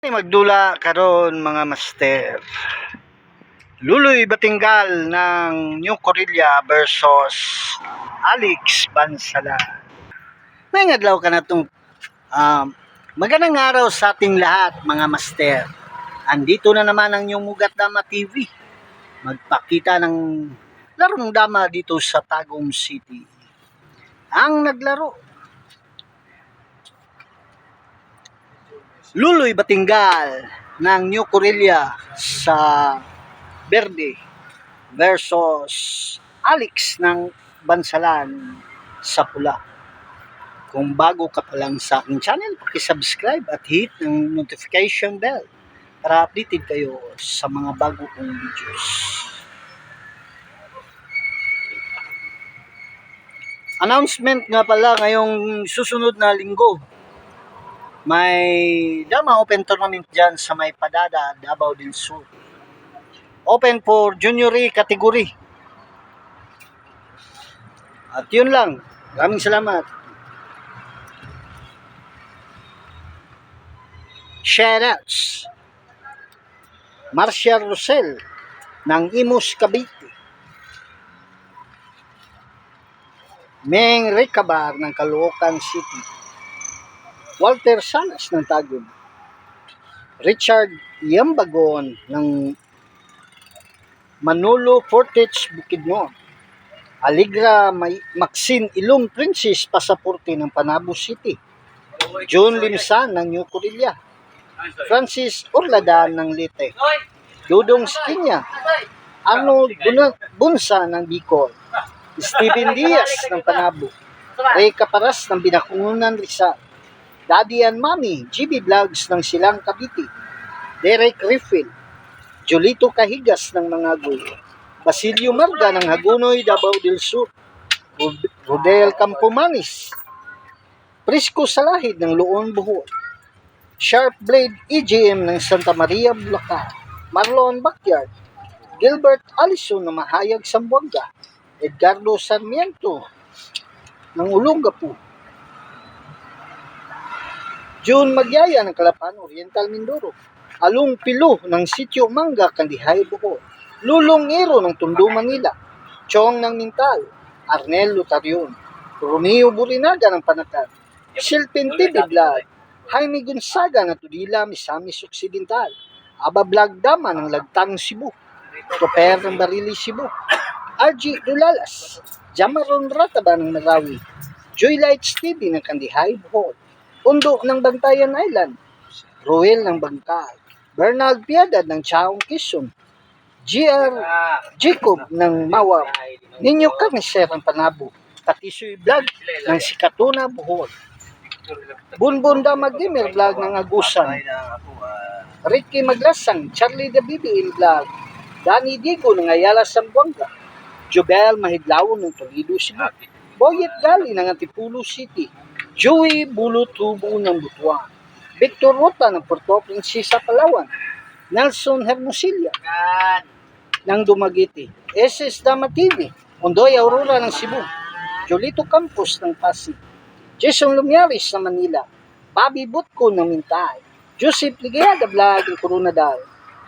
Magdula karon mga master. Luloy Batingal ng New Corilla versus Alex Bansalan. May ngadlaw ka na itong magandang araw sa ating lahat mga master. Andito na naman ang inyong Mugat Dama TV. Magpakita ng larong dama dito sa Tagum City. Ang naglaro, Luloy Batingal ng New Corilla sa Verde versus Alex ng Bansalan sa pula. Kung bago ka pa lang sa aking channel, paki-subscribe at hit ng notification bell para updated kayo sa mga bago kong videos. Announcement nga pala ngayong susunod na linggo. May Dama Open Tournament dyan sa may Padada, Davao del Sur. Open for junior category. At yun lang. Maraming salamat. Shoutouts. Marcia Rosel ng Imus Cavite. Meng Recabar ng Caloocan City. Walter Salas ng Tagum. Richard Yambagon ng Manolo Fortich Bukidnon. Aligra Maxine Ilong Princess Pasaporte ng Panabo City. John Limsan ng New Corilla. Francis Orladan ng Leyte. Dudong Skinya. Arnold Bunsa ng Bicol. Steven Diaz ng Panabo. Ray Caparas ng Binakungunan Rizal. Daddy and Mommy, GB Vlogs ng Silang Cavite. Derek Riffin. Jolito Kahigas ng Mangagoy. Basilio Marga ng Hagunoy, Davao del Sur. Rodel Campomanis. Prisco Salahid ng Luon, Bohol. Sharp Blade EGM ng Santa Maria, Bulacan. Marlon Backyard. Gilbert Alison ng Mahayag, Zamboanga. Edgardo Sarmiento ng Olongapo. June Magyaya ng Calapan, Oriental, Mindoro. Along Pilo ng Sitio Manga, Kandihay, Bohol. Lulong Ero ng Tondo, Manila. Chong ng Mintal. Arnel Lutarion. Romeo Burinaga ng Panakan. Silpin TV Vlog. Jaime Gonzaga ng Tudila, Misamis Occidental. Aba Vlog Dama ng Lagtang, Cebu. Toper ng Barili, Cebu. RG Dulalas. Jamaron Rataba ng Marawi. Joylights TV ng Kandihay, Bohol. Undo ng Bantayan Island. Roel ng Bangkal. Bernard Piedad ng Chaong, Quezon. GR Jacob ng Mawar. Ninyo Carnicer ng Panabo. Katisoy Vlog ng Sikatuna, Bohol. Bunbun Damag Gamer Vlog ng Agusan. Ricky Maglasang, Charlie the BBM Vlog. Danny Digo ng Ayala, Zamboanga. Jobel Mahidlawon ng Toledo, Cebu. Boyet Gali ng Antipolo City. Joey Bulutubo ng Butuan. Victor Rota ng Puerto Princesa, Palawan. Nelson Hermosilla ng Dumaguete. SS Dama TV. Ondoy Aurora ng Cebu. Jolito Campos ng Pasig. Jason Lumiaris ng Manila. Bobby Butko ng Mintay. Joseph Ligayada Vlog ng Coronadal.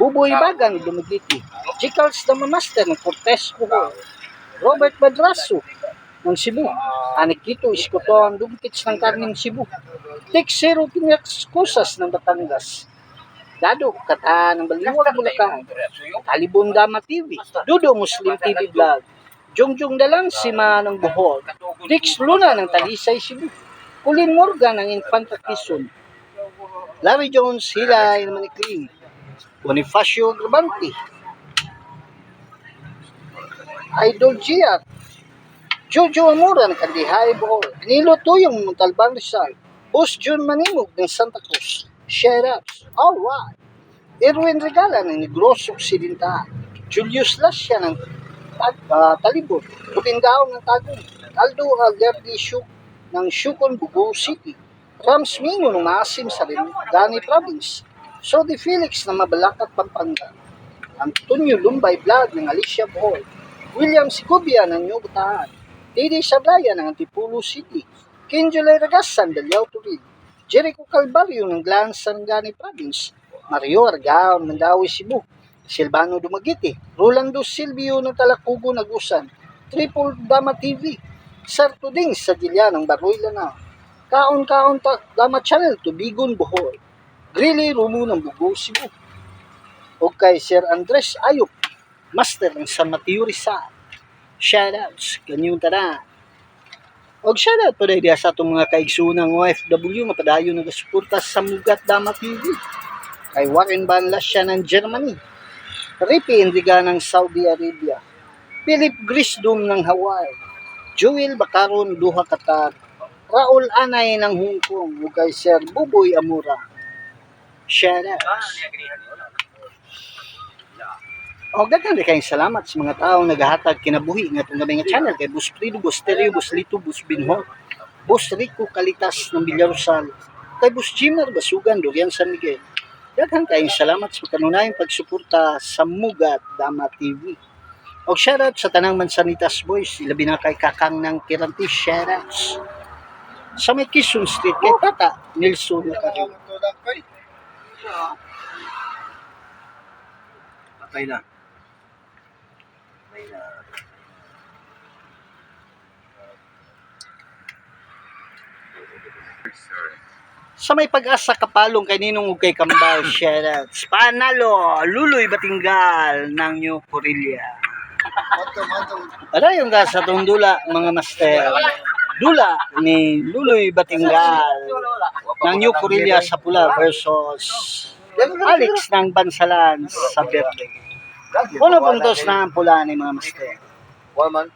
Buboy Bagan ng Dumaguete. Jicals Damamaster ng Cortez, Bohol. Robert Badraso ng Cebu. Anikito Iskoton Dugkits ng Carmen, Cebu. Texero Pinakskusas ng Batangas. Dado Kata ng Baliwag, Bulacan. Talibon Dama TV. Dudo Muslim TV Vlog. Jongjong Dalang Sima ng Bohol. Dix Luna ng Talisay, Cebu. Colin Morgan ng Infanta, Quezon. Larry Jones Hilay ng Manikling. Bonifacio Grabante. Idol Gia. Jojo Amora ng Kandihay, Bohol. Nilo Tuyong Montalban, Rizal. Boss June Manimog ng Santa Cruz. Shoutouts. Alright. Erwin Regala ng Negros Occidental. Julius Lascia ng Talibon. Putindao ng Tagum. Aldo Alderdi Shuk ng Shukon, Bugo City. Rams Mingo ng Maasim sa Dani Province. Sodi Felix ng Mabalacat, Pampanga. Antonio Lumbay Vlog ng Alicia, Bohol. William Sigubia ng New Bataan. Didi Sablaya ng Antipolo City. Kinjolay Ragasan, Dalyao, Turin. Jericho Calvario ng Glan Sarangani Province, Mario Argao ng Mandawi, Cebu, Silvano Dumaguete, Rolando Silvio ng Talacugo, Nagusan, Triple Dama TV, Sir Tuding sa Dilya ng Baroy Lanao, Kaon-Kaon Dama Channel, Tubigon, Bohol, Grilly Rumo ng Bugo, Cebu, o kay Sir Andres Ayop, Master ng San Mateo Rizal. Shoutouts, kanyang tanan. Og shoutout po dahil sa itong mga kaigsunang OFW nga padayon nagasuporta sa Mugat Dama TV. Kay Warren Van Lassia ng Germany, Ricky Enriga ng Saudi Arabia, Philip Grisdom ng Hawaii, Joel Bacaron Duha, Qatar, Raul Anay ng Hong Kong, ug kay Sir Buboy Amura. Shoutouts. O daghan kayong salamat sa mga taong naghahatag kinabuhi nga itong nga channel kay Bus Frido, Bus Tereo, Bus Lito, Bus Binho, Bus Rico Kalitas ng Villarsal, kay Bus Jimmer Basugan, Dorian San Miguel. Daghan kayong salamat sa kanunayang pagsuporta sa Mugat Dama TV. O shoutout sa tanang Mansanitas Boys, ilabi na kay Kakang ng Kiranti, shoutouts. Sa may Quezon Street kay Tata Nelson Nakari. Patay na. Sa may Pag-asa Kapalong kay Ninong ug kay Kambal, shoutouts. Panalo, Luloy Batinggal ng New Corilla. Para yung sa itong dula, mga master. Dula ni Luloy Batinggal ng New Corilla sa pula versus Alex ng Bansalan sa verde. Uno puntos na ang pula ni mga master.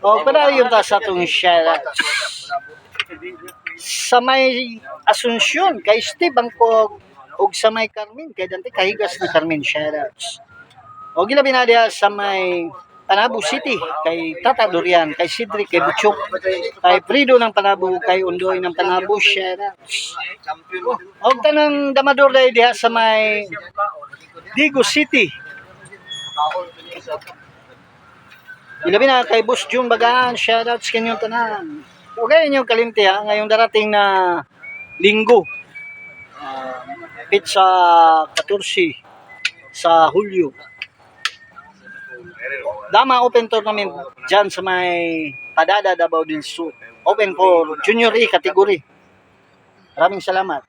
O, para yung sa itong shoutouts. Sa may Asunsyon kay Steve Bangkog ug sa may Carmen kay Dante Kahigas na Carmen, shoutouts. O gilabi na diha sa may Panabo City kay Tata Dorian, kay Cedric, kay Butchok, kay Frido ng Panabo, kay Undoy ng Panabo, shoutouts. O tanang damador dahil diha sa may Digo City. Ilabi na kay Boss June Bagaan, shoutouts kanyang tanan. Okay, inyong kalimti ha, ngayong darating na linggo, pizza 14 sa Hulyo. Dama Open Tournament dyan sa may Padada, Davao del Sur. Open for Junior A category. Maraming salamat.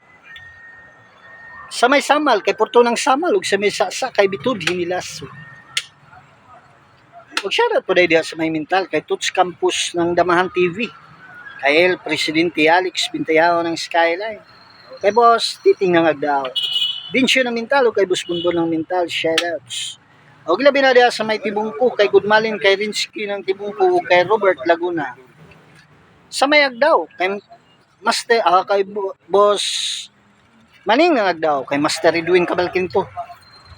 Sa may Samal, kay Porto ng Samal, ug sa may Sasa, kay Bitud, Hinilaso. Ug shoutout po dahil sa may Mental, kay Tuts Campus ng Damahan TV. Kay El Presidente Alex Bintayao ng Skyline, kay Boss Titing ng Agdao, Vinsyo ng Mental, o kay Boss Bundol ng Mental, shoutouts. O gilabi na diha sa may Tibungko, kay Goodmalin, kay Rinsky ng Tibungko, o kay Robert Laguna. Sa may Agdao, kay Master, kay Boss Maning ng Agdao, kay Master Edwin Cabalquinto,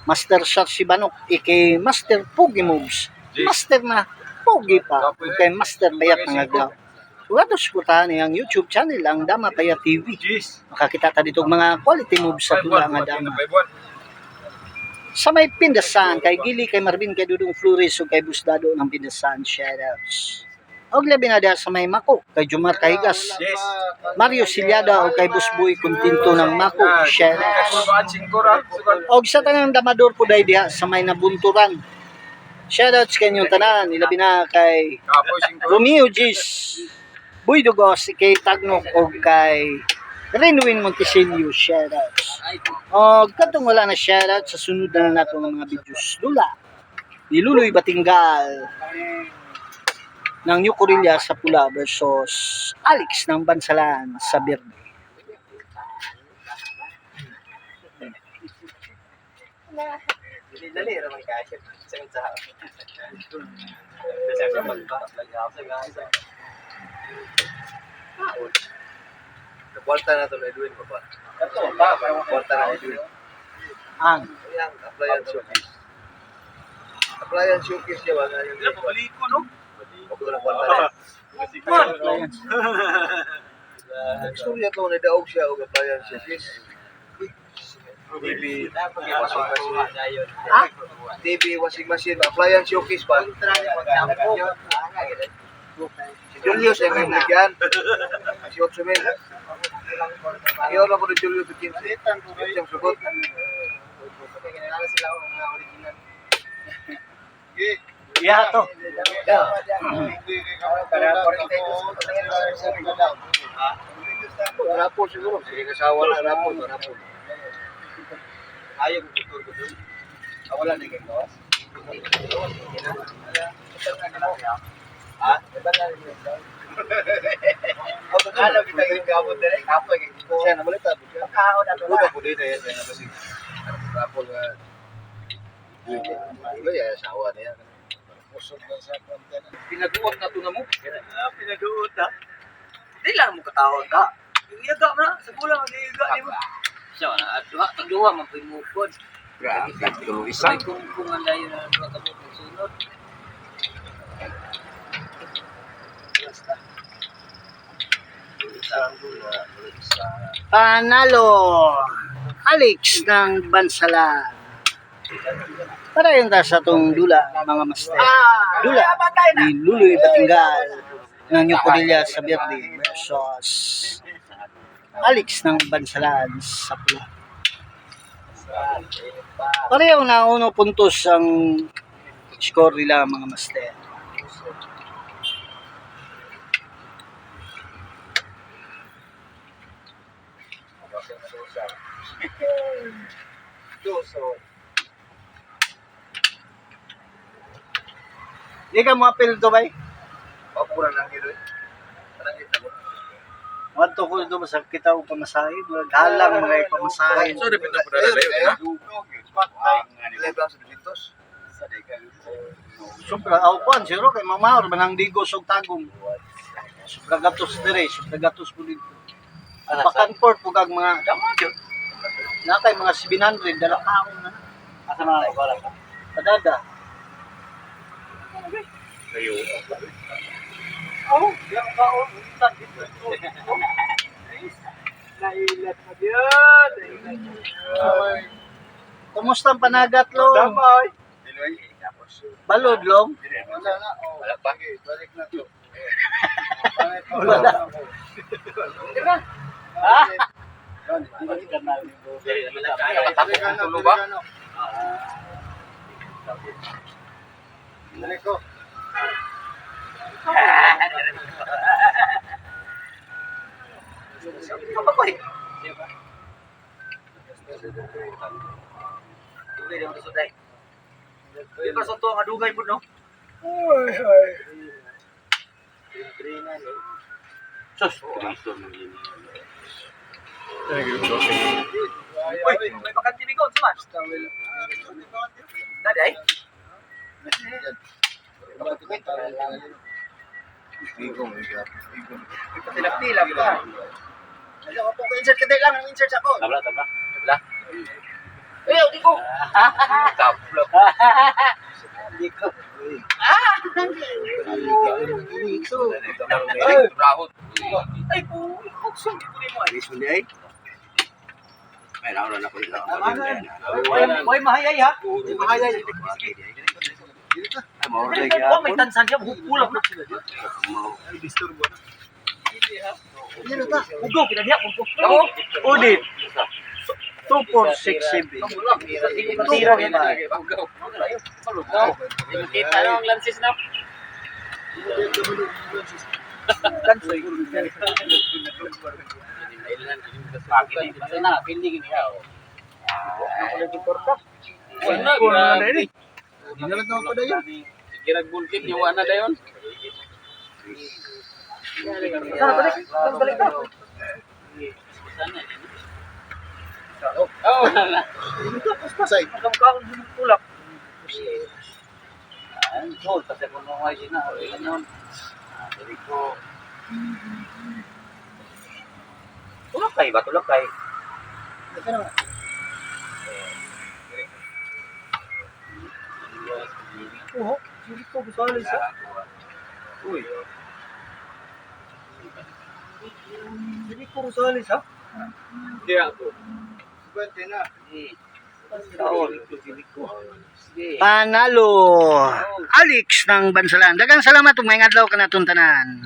Master Sarsi Banok, kay Master Pogi Moves, Master na Pogi pa, o kay Master Bayat ng Agdao. Kung ato suportahan ang YouTube channel, ang Dama Paya TV. Makakita ta dito mga quality moves sa tula nga Dama. Sa may Pindasan, kay Gili, kay Marvin, kay Dudong Flores, o kay Busdado ng Pindasan, shoutouts. O labi na dahil sa may Mako, kay Jumar Kahigas, Mario Silyada, o kay Busboy Kuntinto ng Mako, shoutouts. O sa tanang damador po dahil diha sa may Nabunturan, shoutouts kanyong tanan, ilabi na kay Romeo Gis, Boy Dugos, kay Tagnok, o kay Renwin Montesilio, shoutouts. O katong wala na shoutouts, sa sunod na nato ng mga videos. Lula, ni Luloy Batinggal ng New Corilla sa pula versus Alex ng Bansalan sa verde. Dali naman kasi. Kwarta na ito na Edwin mo ba? Kwarta na Edwin. Ang Yang applyan showcase. Applyan showcase siya ba? Yung pabalik ko, no? Huwag ko na kwarta na. Nagstorya ko na daog siya o applyan showcase. TV washing machine. TV washing machine. Applyan showcase ba? Si Julius yung nagyan. Si 8,000. Ayaw na ko ni Julio 15. Siyang sugot. Iya to. Rapol siguro. Sige kasawa na rapol. Ayaw ko tutur ko dun. Wala na kayo gawas. Ha? Ano kita yung gamot din? Kapo yung siya na balita. Buka po din eh. Rapol nga. Iba ya, asawa niya. Pinaguot na to na mo. Pinaguot na. Hindi lang mo katawag ka. Iyaga mo na. Sa bulang ang iyaga ni mo. Siya na. Duha mapimukod. Grabe, tulong isa. May kung anda yun na duha ka mo sunod. Panalo Alex ng Bansalan. Para yun ta sa itong dula, mga master. Dula ni Luloy Batinggal ng New Corilla sa Verde versus Alex ng Bansalan sa pula. Pareho na uno puntos ang score nila, mga master. Di ka mo apel to bay? Papuran lang ito eh. Parang kita mo. Wanto ko do sa kita og pamasahe, galang mga pamasahe. So, repito po na lang. Ilan ba sa delitos? Sobra aw zero kay mamahor manang digos og tagom. Sobra gatos dire, sobra gatos po dito. Bakan port po kag mga Damo yun. nakay mga 700 dala kaon na. Asa na ako wala ka. Padada. Kayo. Oh, yung kaon. Untan dito. Nailat na yun. Kumusta ang panagat lo? Damay. Dinoy. Tapos. Balod long. Wala na. Wala pa. Balik na to. Wala. Ha? Tulo ba? Dali ko. Apa ko eh? Dugay naman sa suday. Di pa sa to ang adugay po, no? Sus! Uy, may bakanti ni Gon, sama? Dadi ay? Igong. Tilap-tilap ka. Ano ko insert ka lang, insert ako. Tabla. Eh, di ko. Tabla. Hindi ko. Rahot. Ay, po. Buksan dito ni mo. Alis mo di ay? Ay, nauna na ko ito. Boy, mahayay ha? Mahayay. Ay, maorday Oh, may tansan siya. Hulap na. Ano ta? Ugo, pinagya. Ugo. Udit. 2467. Tira yan. Kita lang ang lansis na. Kansoy. Na, pindi gini ha. Kira bulkin yung ana dayon. Balik ka. Oh, na. Pasay. Magkamukha ng tulak. Ay, hold. Kasi kung mga yun na, ilan yun. Sabi ko, tulakay ba? Tulakay. Oo, hindi ko busali sa. Uy. Hindi ko busali sa. Hindi ako. Pwede na. Panalo Alex ng Bansalan. Daghang salamat ug maayong adlaw kanatong tanan.